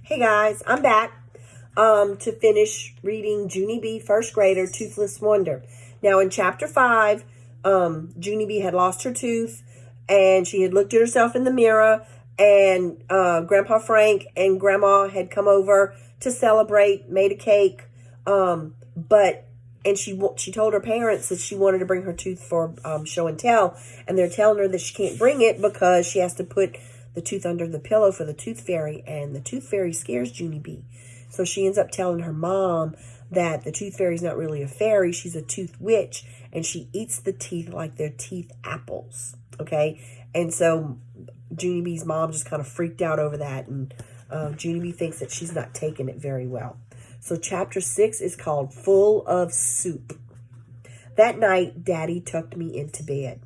Hey guys, I'm back to finish reading Junie B. First Grader, Toothless Wonder. Now in chapter 5, Junie B. had lost her tooth and she had looked at herself in the mirror, and Grandpa Frank and Grandma had come over to celebrate, made a cake, and she told her parents that she wanted to bring her tooth for show and tell, and they're telling her that she can't bring it because she has to put the tooth under the pillow for the tooth fairy, and the tooth fairy scares Junie B. So she ends up telling her mom that the tooth fairy's not really a fairy, she's a tooth witch, and she eats the teeth like they're teeth apples, okay? And so Junie B's mom just kind of freaked out over that, and Junie B thinks that she's not taking it very well. So chapter 6 is called Full of Soup. That night, Daddy tucked me into bed.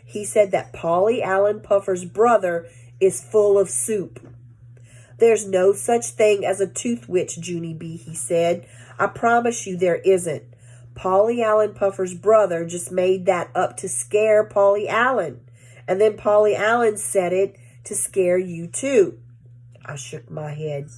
He said that Polly Allen Puffer's brother is full of soup. There's no such thing as a tooth witch, Junie B, he said. I promise you there isn't. Polly Allen Puffer's brother just made that up to scare Polly Allen. And then Polly Allen said it to scare you too. I shook my head.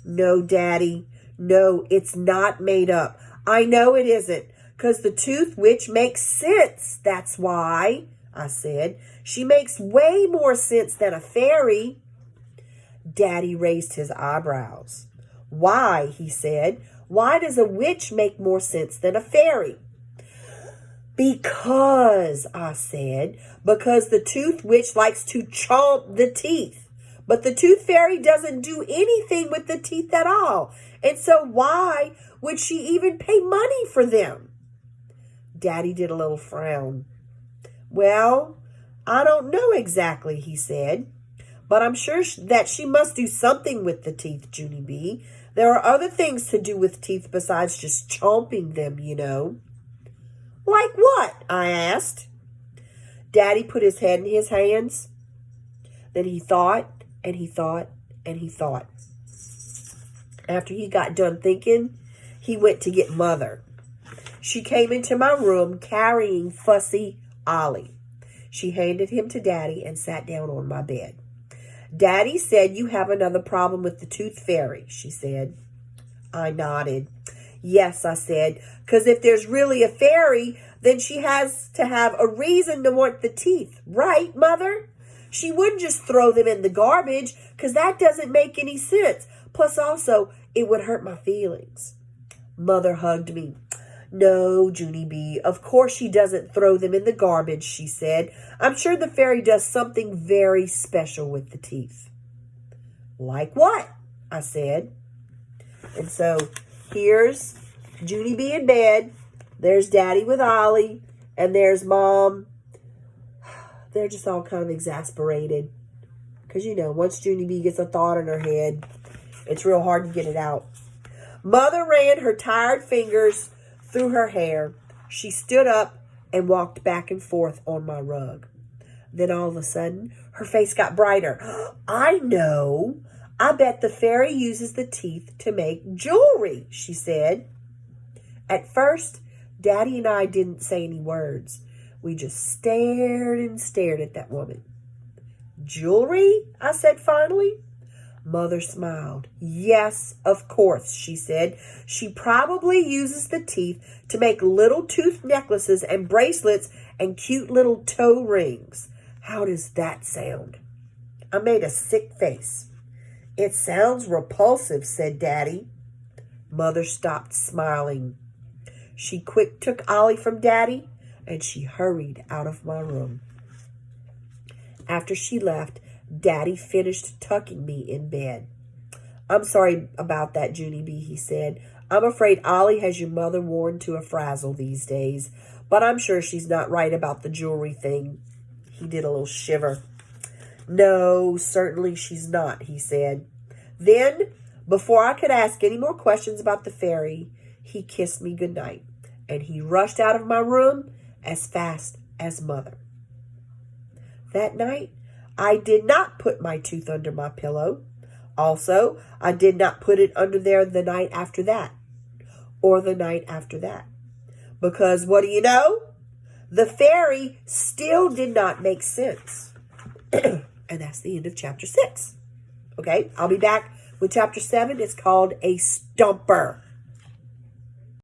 No, Daddy. No, it's not made up. I know it isn't, 'cause the tooth witch makes sense. That's why, I said. She makes way more sense than a fairy. Daddy raised his eyebrows. Why, he said. Why does a witch make more sense than a fairy? Because, I said, because the tooth witch likes to chomp the teeth. But the tooth fairy doesn't do anything with the teeth at all. And so why would she even pay money for them? Daddy did a little frown. Well, I don't know exactly, he said. But I'm sure that she must do something with the teeth, Junie B. There are other things to do with teeth besides just chomping them, you know. Like what? I asked. Daddy put his head in his hands. Then he thought, and he thought, and he thought. After he got done thinking, he went to get Mother. She came into my room carrying Fussy Ollie. She handed him to Daddy and sat down on my bed. Daddy said you have another problem with the tooth fairy, she said. I nodded. Yes, I said, 'cause if there's really a fairy, then she has to have a reason to want the teeth, right, Mother? She wouldn't just throw them in the garbage, 'cause that doesn't make any sense. Plus also, it would hurt my feelings. Mother hugged me. No, Junie B, of course she doesn't throw them in the garbage, she said. I'm sure the fairy does something very special with the teeth. Like what? I said. And so here's Junie B in bed. There's Daddy with Ollie. And there's Mom. They're just all kind of exasperated. Because, you know, once Junie B gets a thought in her head, it's real hard to get it out. Mother ran her tired fingers through her hair. She stood up and walked back and forth on my rug. Then all of a sudden, her face got brighter. I know. I bet the fairy uses the teeth to make jewelry, she said. At first, Daddy and I didn't say any words. We just stared and stared at that woman. Jewelry? I said finally. Mother smiled. Yes, of course, she said. She probably uses the teeth to make little tooth necklaces and bracelets and cute little toe rings. How does that sound? I made a sick face. It sounds repulsive, said Daddy. Mother stopped smiling. She quick took Ollie from Daddy and she hurried out of my room. After she left, Daddy finished tucking me in bed. I'm sorry about that, Junie B, he said. I'm afraid Ollie has your mother worn to a frazzle these days, but I'm sure she's not right about the jewelry thing. He did a little shiver. No, certainly she's not, he said. Then, before I could ask any more questions about the fairy, he kissed me goodnight, and he rushed out of my room as fast as Mother. That night, I did not put my tooth under my pillow. Also, I did not put it under there the night after that, or the night after that. Because what do you know? The fairy still did not make sense. And that's the end of chapter 6. Okay, I'll be back with With chapter 7, it's called a stumper.